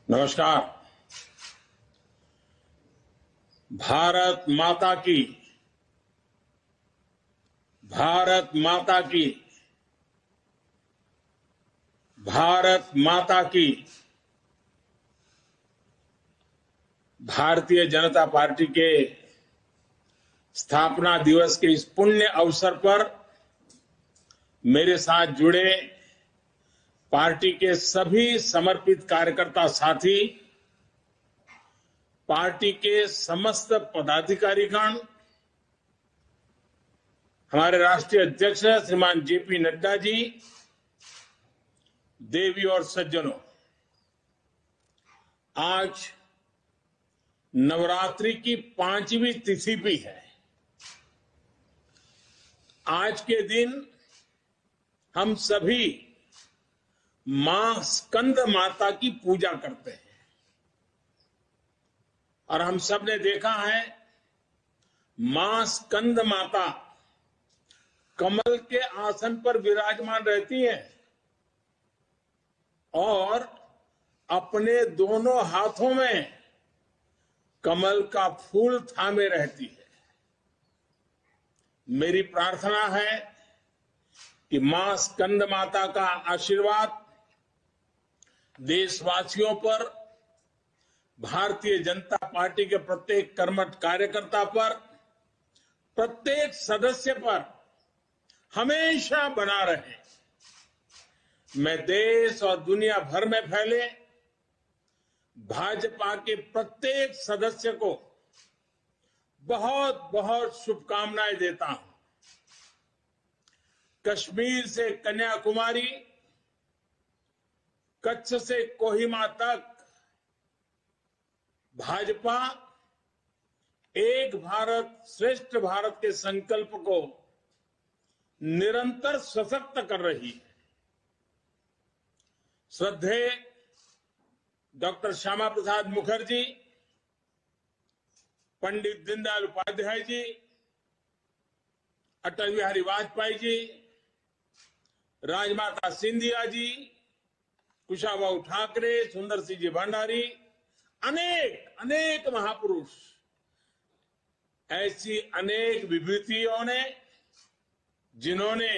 नमस्कार। भारत माता की, भारत माता की, भारत माता की। भारतीय जनता पार्टी के स्थापना दिवस के इस पुण्य अवसर पर मेरे साथ जुड़े पार्टी के सभी समर्पित कार्यकर्ता साथी, पार्टी के समस्त पदाधिकारीगण, हमारे राष्ट्रीय अध्यक्ष श्रीमान जेपी नड्डा जी, देवी और सज्जनों, आज नवरात्रि की 5वीं तिथि भी है। आज के दिन हम सभी मां स्कंद माता की पूजा करते हैं और हम सब ने देखा है मां स्कंद माता कमल के आसन पर विराजमान रहती हैं और अपने दोनों हाथों में कमल का फूल थामे रहती है। मेरी प्रार्थना है कि मां स्कंद माता का आशीर्वाद देशवासियों पर, भारतीय जनता पार्टी के प्रत्येक कर्मठ कार्यकर्ता पर, प्रत्येक सदस्य पर हमेशा बना रहे। मैं देश और दुनिया भर में फैले भाजपा के प्रत्येक सदस्य को बहुत बहुत शुभकामनाएं देता हूं। कश्मीर से कन्याकुमारी, कच्छ से कोहिमा तक भाजपा एक भारत श्रेष्ठ भारत के संकल्प को निरंतर सशक्त कर रही है। श्रद्धेय डॉक्टर श्यामा प्रसाद मुखर्जी, पंडित दीनदयाल उपाध्याय जी, अटल बिहारी वाजपेयी जी, राजमाता सिंधिया जी, कुशाभाऊ ठाकरे, सुंदर सिंह जी भंडारी, अनेक महापुरुष, ऐसी अनेक विभूतियों ने जिन्होंने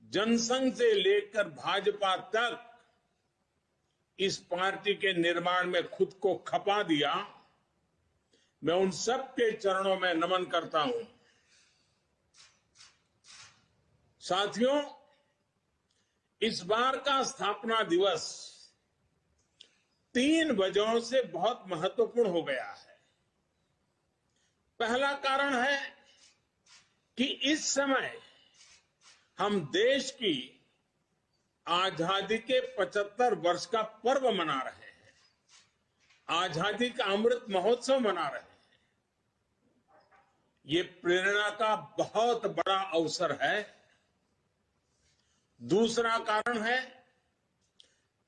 जनसंघ से लेकर भाजपा तक इस पार्टी के निर्माण में खुद को खपा दिया, मैं उन सब के चरणों में नमन करता हूं। साथियों, इस बार का स्थापना दिवस 3 वजहों से बहुत महत्वपूर्ण हो गया है। पहला कारण है कि इस समय हम देश की आजादी के 75 वर्ष का पर्व मना रहे हैं, आजादी का अमृत महोत्सव मना रहे हैं। ये प्रेरणा का बहुत बड़ा अवसर है। दूसरा कारण है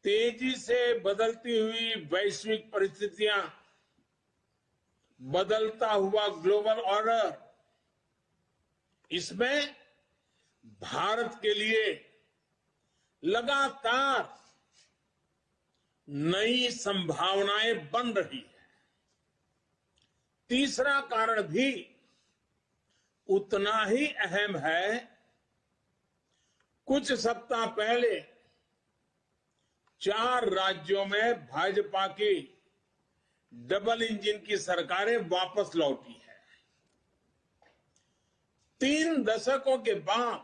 तेजी से बदलती हुई वैश्विक परिस्थितियां, बदलता हुआ ग्लोबल ऑर्डर, इसमें भारत के लिए लगातार नई संभावनाएं बन रही है। तीसरा कारण भी उतना ही अहम है। कुछ सप्ताह पहले 4 राज्यों में भाजपा की डबल इंजन की सरकारें वापस लौटी है। 3 दशकों के बाद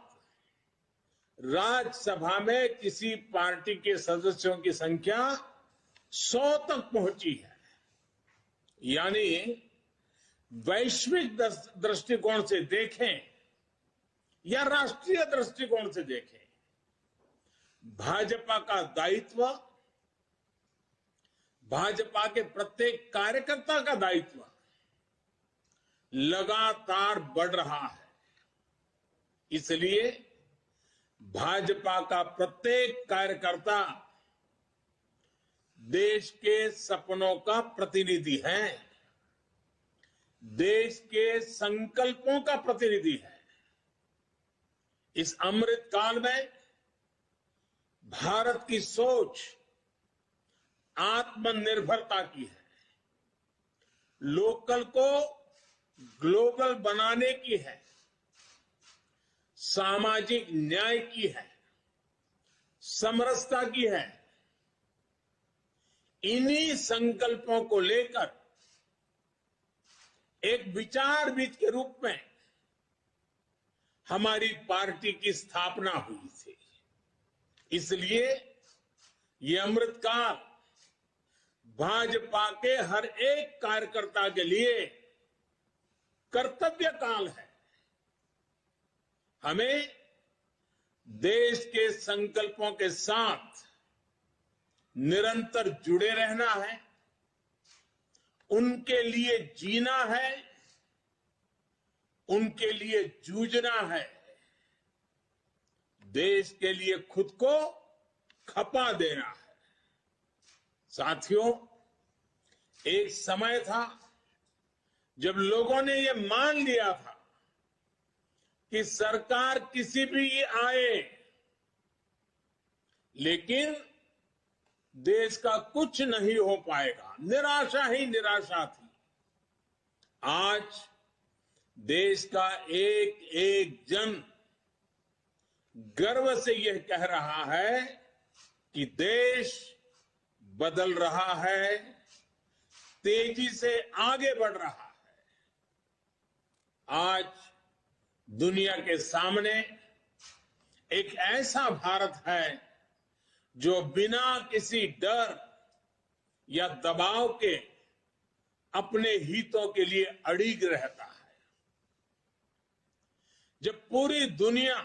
राज्यसभा में किसी पार्टी के सदस्यों की संख्या 100 तक पहुंची है। यानी वैश्विक दृष्टिकोण से देखें या राष्ट्रीय दृष्टिकोण से देखें, भाजपा का दायित्व, भाजपा के प्रत्येक कार्यकर्ता का दायित्व लगातार बढ़ रहा है। इसलिए भाजपा का प्रत्येक कार्यकर्ता देश के सपनों का प्रतिनिधि है, देश के संकल्पों का प्रतिनिधि है। इस अमृत काल में भारत की सोच आत्मनिर्भरता की है, लोकल को ग्लोबल बनाने की है, सामाजिक न्याय की है, समरसता की है। इन्हीं संकल्पों को लेकर एक विचार बीज के रूप में हमारी पार्टी की स्थापना हुई थी। इसलिए ये अमृतकाल भाजपा के हर एक कार्यकर्ता के लिए कर्तव्य काल है। हमें देश के संकल्पों के साथ निरंतर जुड़े रहना है, उनके लिए जीना है, उनके लिए जूझना है, देश के लिए खुद को खपा देना है। साथियों, एक समय था जब लोगों ने यह मान लिया था कि सरकार किसी भी आए, लेकिन देश का कुछ नहीं हो पाएगा, निराशा ही निराशा थी। आज देश का एक एक जन गर्व से यह कह रहा है कि देश बदल रहा है, तेजी से आगे बढ़ रहा है। आज दुनिया के सामने एक ऐसा भारत है जो बिना किसी डर या दबाव के अपने हितों के लिए अड़िग रहता है। जब पूरी दुनिया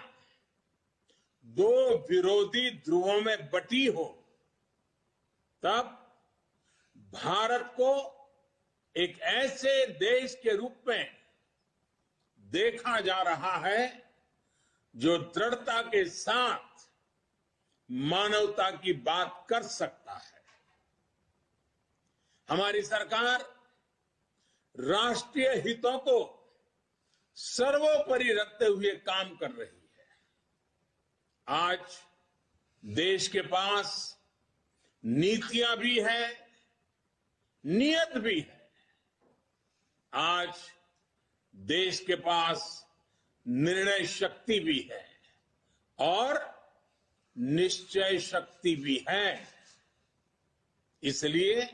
दो विरोधी ध्रुवों में बटी हो, तब भारत को एक ऐसे देश के रूप में देखा जा रहा है जो दृढ़ता के साथ मानवता की बात कर सकता है। हमारी सरकार राष्ट्रीय हितों को सर्वोपरि रखते हुए काम कर रही है। आज देश के पास नीतियां भी है, नियत भी है। आज देश के पास निर्णय शक्ति भी है और निश्चय शक्ति भी है। इसलिए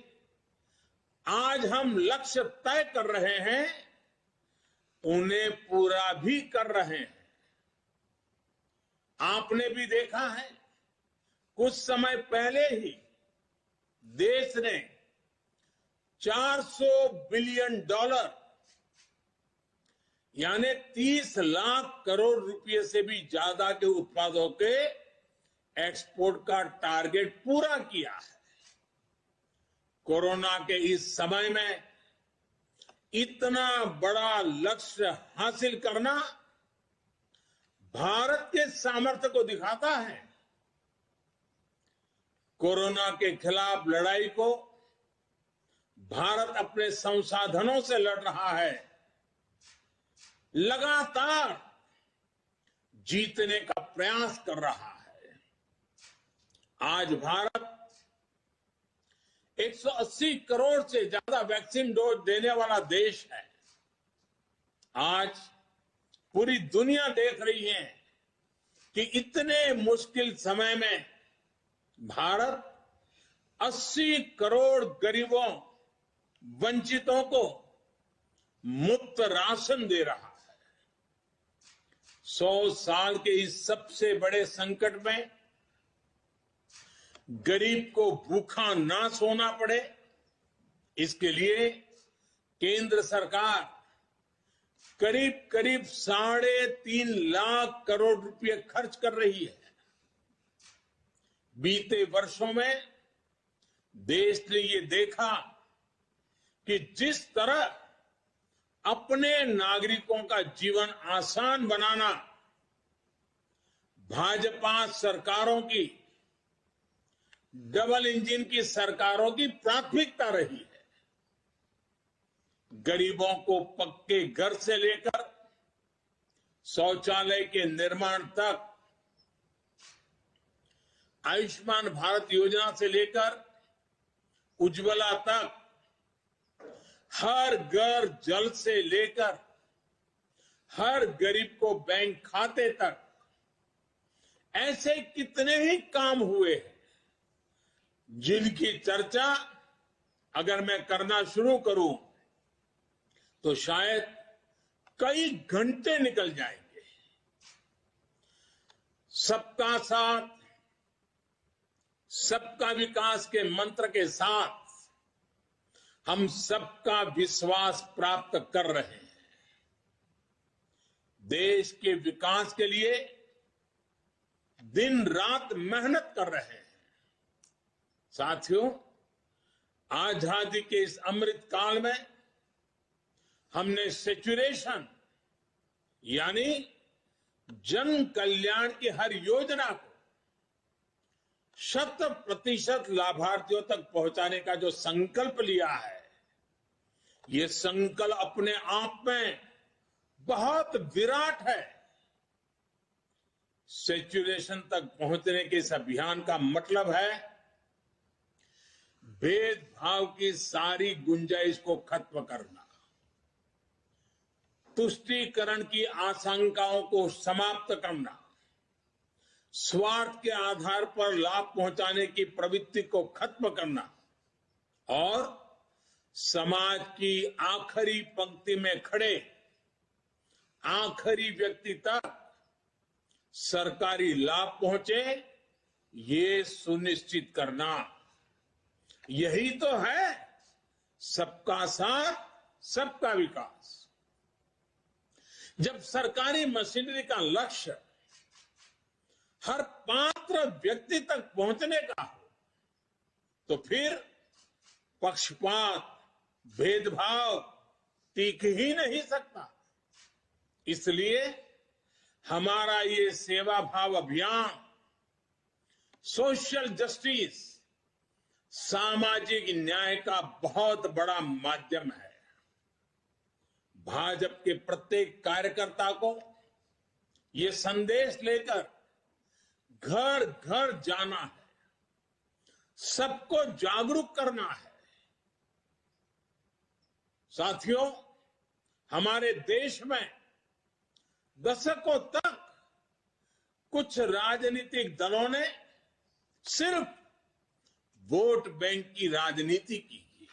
आज हम लक्ष्य तय कर रहे हैं, उन्हें पूरा भी कर रहे हैं। आपने भी देखा है, कुछ समय पहले ही देश ने $400 बिलियन यानी 30 लाख करोड़ रुपए से भी ज्यादा के उत्पादों के एक्सपोर्ट का टारगेट पूरा किया है। कोरोना के इस समय में इतना बड़ा लक्ष्य हासिल करना भारत के सामर्थ्य को दिखाता है। कोरोना के खिलाफ लड़ाई को भारत अपने संसाधनों से लड़ रहा है, लगातार जीतने का प्रयास कर रहा है। आज भारत 180 करोड़ से ज्यादा वैक्सीन डोज देने वाला देश है। आज पूरी दुनिया देख रही है कि इतने मुश्किल समय में भारत 80 करोड़ गरीबों, वंचितों को मुफ्त राशन दे रहा है। 100 साल के इस सबसे बड़े संकट में गरीब को भूखा ना सोना पड़े, इसके लिए केंद्र सरकार करीब करीब 3.5 लाख करोड़ रुपए खर्च कर रही है। बीते वर्षों में देश ने ये देखा कि जिस तरह अपने नागरिकों का जीवन आसान बनाना भाजपा सरकारों की, डबल इंजन की सरकारों की प्राथमिकता रही है। गरीबों को पक्के घर से लेकर शौचालय के निर्माण तक, आयुष्मान भारत योजना से लेकर उज्ज्वला तक, हर घर जल से लेकर हर गरीब को बैंक खाते तक, ऐसे कितने ही काम हुए हैं जिनकी चर्चा अगर मैं करना शुरू करूं तो शायद कई घंटे निकल जाएंगे। सबका साथ, सबका विकास के मंत्र के साथ हम सबका विश्वास प्राप्त कर रहे हैं। देश के विकास के लिए दिन रात मेहनत कर रहे हैं। साथियों, आजादी के इस अमृत काल में हमने सेचुरेशन यानी जन कल्याण की हर योजना को 100% लाभार्थियों तक पहुंचाने का जो संकल्प लिया है, ये संकल्प अपने आप में बहुत विराट है। सेचुरेशन तक पहुंचने के इस अभियान का मतलब है भेदभाव की सारी गुंजाइश को खत्म करना, तुष्टीकरण की आशंकाओं को समाप्त करना, स्वार्थ के आधार पर लाभ पहुंचाने की प्रवृत्ति को खत्म करना और समाज की आखिरी पंक्ति में खड़े आखिरी व्यक्ति तक सरकारी लाभ पहुंचे, ये सुनिश्चित करना। यही तो है सबका साथ, सबका विकास। जब सरकारी मशीनरी का लक्ष्य हर पात्र व्यक्ति तक पहुंचने का हो तो फिर पक्षपात, भेदभाव टिक ही नहीं सकता। इसलिए हमारा ये सेवा भाव अभियान सोशल जस्टिस, सामाजिक न्याय का बहुत बड़ा माध्यम है। भाजपा के प्रत्येक कार्यकर्ता को ये संदेश लेकर घर घर जाना है, सबको जागरूक करना है। साथियों, हमारे देश में दशकों तक कुछ राजनीतिक दलों ने सिर्फ वोट बैंक की राजनीति की।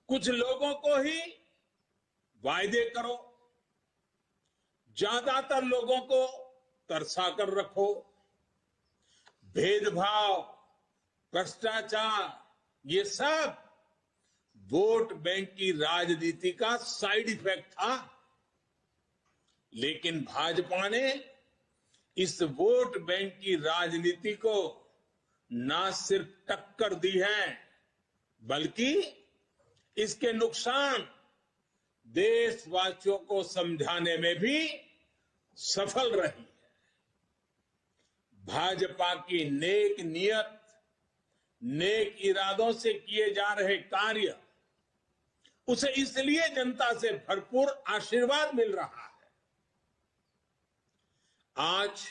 कुछ लोगों को ही वायदे करो, ज्यादातर लोगों को तरसा कर रखो। भेदभाव, भ्रष्टाचार, ये सब वोट बैंक की राजनीति का साइड इफेक्ट था। लेकिन भाजपा ने इस वोट बैंक की राजनीति को ना सिर्फ टक्कर दी है, बल्कि इसके नुकसान देशवासियों को समझाने में भी सफल रही है। भाजपा की नेक नियत, नेक इरादों से किए जा रहे कार्य, उसे इसलिए जनता से भरपूर आशीर्वाद मिल रहा है। आज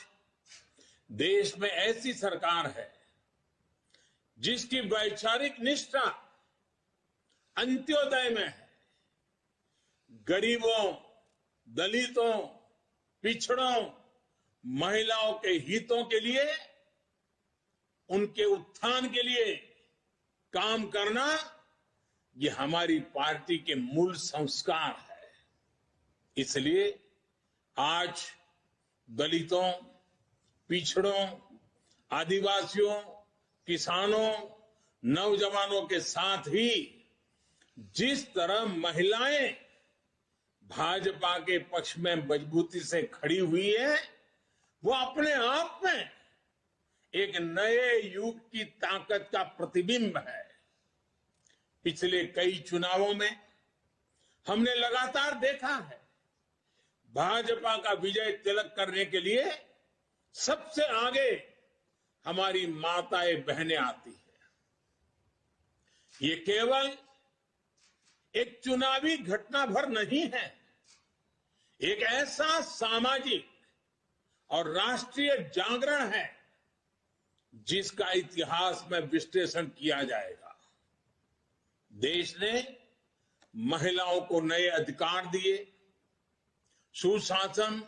देश में ऐसी सरकार है जिसकी वैचारिक निष्ठा अंत्योदय में है। गरीबों, दलितों, पिछड़ों, महिलाओं के हितों के लिए, उनके उत्थान के लिए काम करना, ये हमारी पार्टी के मूल संस्कार है। इसलिए आज दलितों, पिछड़ों, आदिवासियों, किसानों, नौजवानों के साथ ही जिस तरह महिलाएं भाजपा के पक्ष में मजबूती से खड़ी हुई है, वो अपने आप में एक नए युग की ताकत का प्रतिबिंब है। पिछले कई चुनावों में हमने लगातार देखा है, भाजपा का विजय तिलक करने के लिए सबसे आगे हमारी माताएं बहनें आती है। ये केवल एक चुनावी घटना भर नहीं है, एक ऐसा सामाजिक और राष्ट्रीय जागरण है जिसका इतिहास में विश्लेषण किया जाएगा। देश ने महिलाओं को नए अधिकार दिए, सुशासन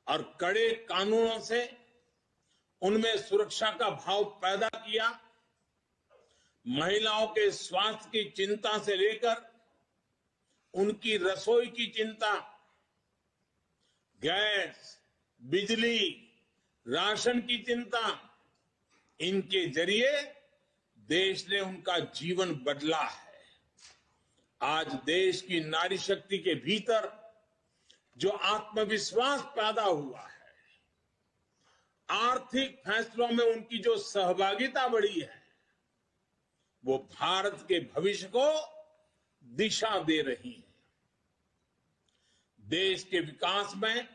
और कड़े कानूनों से उनमें सुरक्षा का भाव पैदा किया। महिलाओं के स्वास्थ्य की चिंता से लेकर उनकी रसोई की चिंता, गैस, बिजली, राशन की चिंता, इनके जरिए देश ने उनका जीवन बदला है। आज देश की नारी शक्ति के भीतर जो आत्मविश्वास पैदा हुआ है, आर्थिक फैसलों में उनकी जो सहभागिता बढ़ी है, वो भारत के भविष्य को दिशा दे रही है। देश के विकास में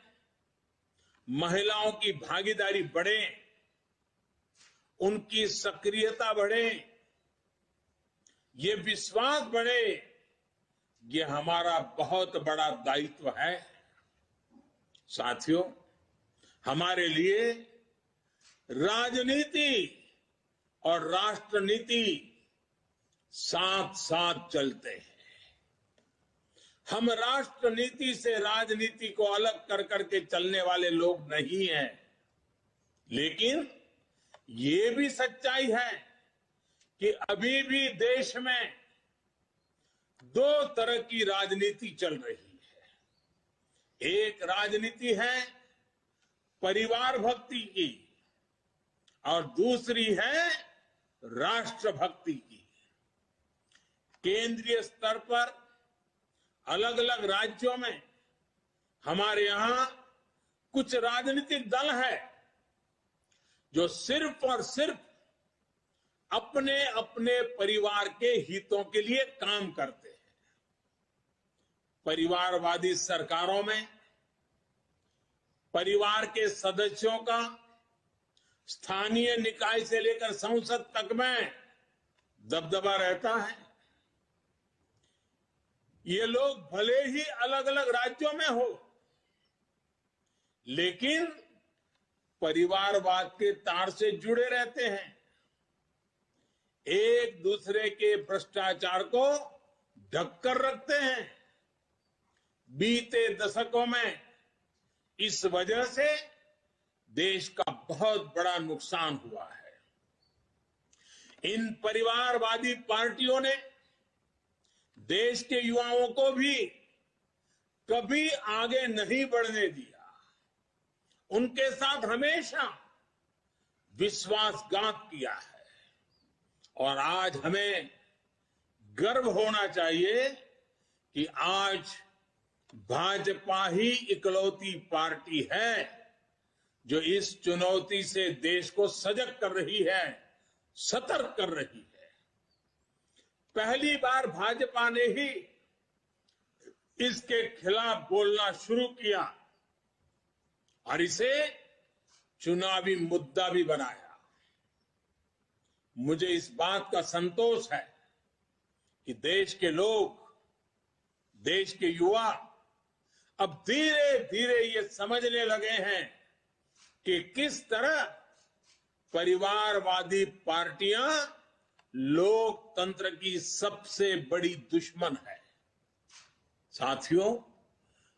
महिलाओं की भागीदारी बढ़े, उनकी सक्रियता बढ़े, ये विश्वास बढ़े, ये हमारा बहुत बड़ा दायित्व है। साथियों, हमारे लिए राजनीति और राष्ट्रनीति साथ साथ चलते हैं। हम राष्ट्रनीति से राजनीति को अलग कर करके चलने वाले लोग नहीं हैं, लेकिन ये भी सच्चाई है कि अभी भी देश में दो तरह की राजनीति चल रही है। एक राजनीति है परिवार भक्ति की और दूसरी है राष्ट्र भक्ति की। केंद्रीय स्तर पर अलग अलग राज्यों में हमारे यहां कुछ राजनीतिक दल है जो सिर्फ और सिर्फ अपने अपने परिवार के हितों के लिए काम करते हैं। परिवारवादी सरकारों में परिवार के सदस्यों का स्थानीय निकाय से लेकर संसद तक में दबदबा रहता है। ये लोग भले ही अलग अलग राज्यों में हो, लेकिन परिवारवाद के तार से जुड़े रहते हैं। एक दूसरे के भ्रष्टाचार को ढककर रखते हैं। बीते दशकों में इस वजह से देश का बहुत बड़ा नुकसान हुआ है। इन परिवारवादी पार्टियों ने देश के युवाओं को भी कभी आगे नहीं बढ़ने दिया। उनके साथ हमेशा विश्वासघात किया है। और आज हमें गर्व होना चाहिए कि आज भाजपा ही इकलौती पार्टी है जो इस चुनौती से देश को सजग कर रही है, सतर्क कर रही है। पहली बार भाजपा ने ही इसके खिलाफ बोलना शुरू किया और इसे चुनावी मुद्दा भी बनाया। मुझे इस बात का संतोष है कि देश के लोग, देश के युवा अब धीरे धीरे ये समझने लगे हैं कि किस तरह परिवारवादी पार्टियां लोकतंत्र की सबसे बड़ी दुश्मन है। साथियों,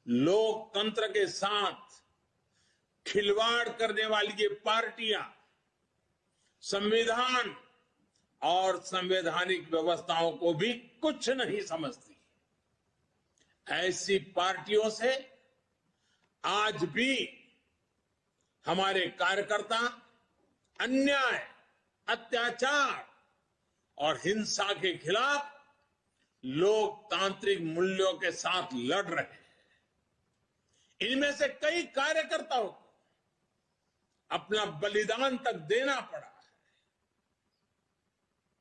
लोकतंत्र के साथ खिलवाड़ करने वाली ये पार्टियां संविधान और संवैधानिक व्यवस्थाओं को भी कुछ नहीं समझती। ऐसी पार्टियों से आज भी हमारे कार्यकर्ता अन्याय, अत्याचार और हिंसा के खिलाफ लोकतांत्रिक मूल्यों के साथ लड़ रहे हैं। इनमें से कई कार्यकर्ताओं को अपना बलिदान तक देना पड़ा है।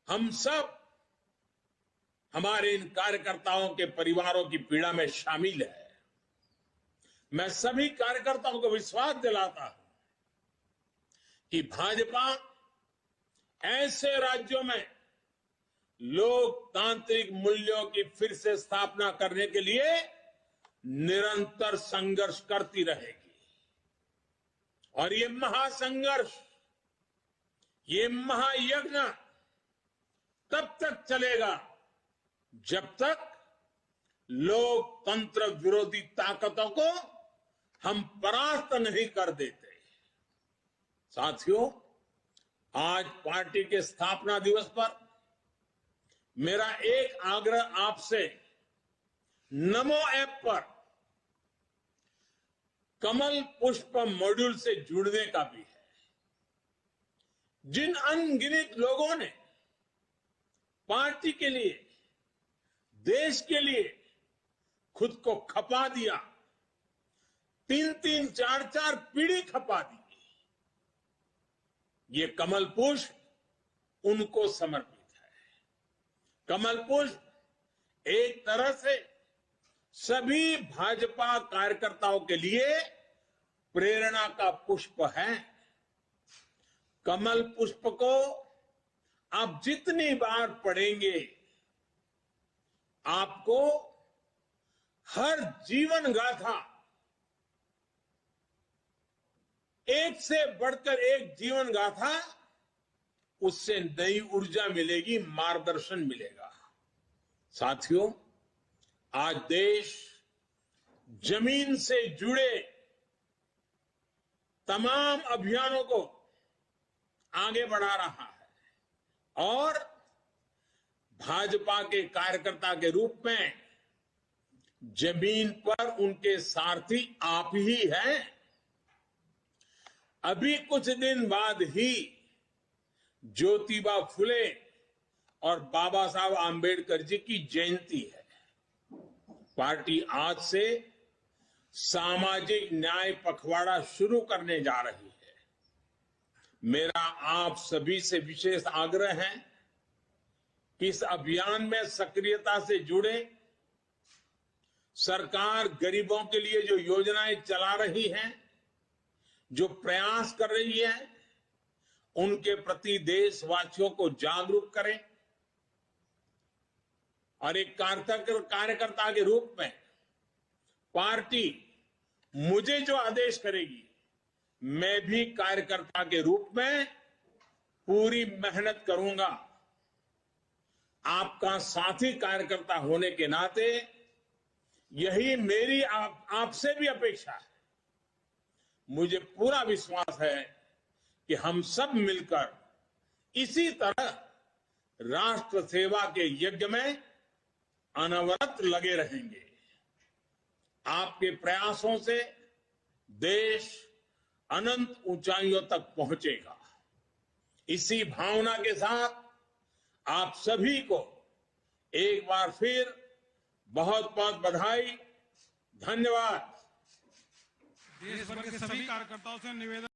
हम सब हमारे इन कार्यकर्ताओं के परिवारों की पीड़ा में शामिल है। मैं सभी कार्यकर्ताओं को विश्वास दिलाता हूं कि भाजपा ऐसे राज्यों में लोकतांत्रिक मूल्यों की फिर से स्थापना करने के लिए निरंतर संघर्ष करती रहेगी। और ये महासंघर्ष, ये महायज्ञ तब तक चलेगा जब तक लोकतंत्र विरोधी ताकतों को हम परास्त नहीं कर देते। साथियों, आज पार्टी के स्थापना दिवस पर मेरा एक आग्रह आपसे नमो ऐप पर कमल पुष्प मॉड्यूल से जुड़ने का भी है। जिन अनगिनत लोगों ने पार्टी के लिए, देश के लिए खुद को खपा दिया, 3-3, 4-4 पीढ़ी खपा दी, ये कमल पुष्प उनको समर्पित है। कमल पुष्प एक तरह से सभी भाजपा कार्यकर्ताओं के लिए प्रेरणा का पुष्प है। कमल पुष्प को आप जितनी बार पढ़ेंगे, आपको हर जीवन गाथा, एक से बढ़कर एक जीवन गाथा, उससे नई ऊर्जा मिलेगी, मार्गदर्शन मिलेगा। साथियों, आज देश जमीन से जुड़े तमाम अभियानों को आगे बढ़ा रहा है और भाजपा के कार्यकर्ता के रूप में जमीन पर उनके सारथी आप ही हैं। अभी कुछ दिन बाद ही ज्योतिबा फुले और बाबा साहब आंबेडकर जी की जयंती है। पार्टी आज से सामाजिक न्याय पखवाड़ा शुरू करने जा रही है। मेरा आप सभी से विशेष आग्रह है कि इस अभियान में सक्रियता से जुड़े। सरकार गरीबों के लिए जो योजनाएं चला रही है, जो प्रयास कर रही है, उनके प्रति देशवासियों को जागरूक करें और एक कार्यकर्ता के रूप में पार्टी मुझे जो आदेश करेगी, मैं भी कार्यकर्ता के रूप में पूरी मेहनत करूंगा। आपका साथी कार्यकर्ता होने के नाते यही मेरी आपसे भी अपेक्षा है। मुझे पूरा विश्वास है कि हम सब मिलकर इसी तरह राष्ट्र सेवा के यज्ञ में अनवरत लगे रहेंगे। आपके प्रयासों से देश अनंत ऊंचाइयों तक पहुंचेगा। इसी भावना के साथ आप सभी को एक बार फिर बहुत बहुत बधाई, धन्यवाद। देश भर के सभी कार्यकर्ताओं से निवेदन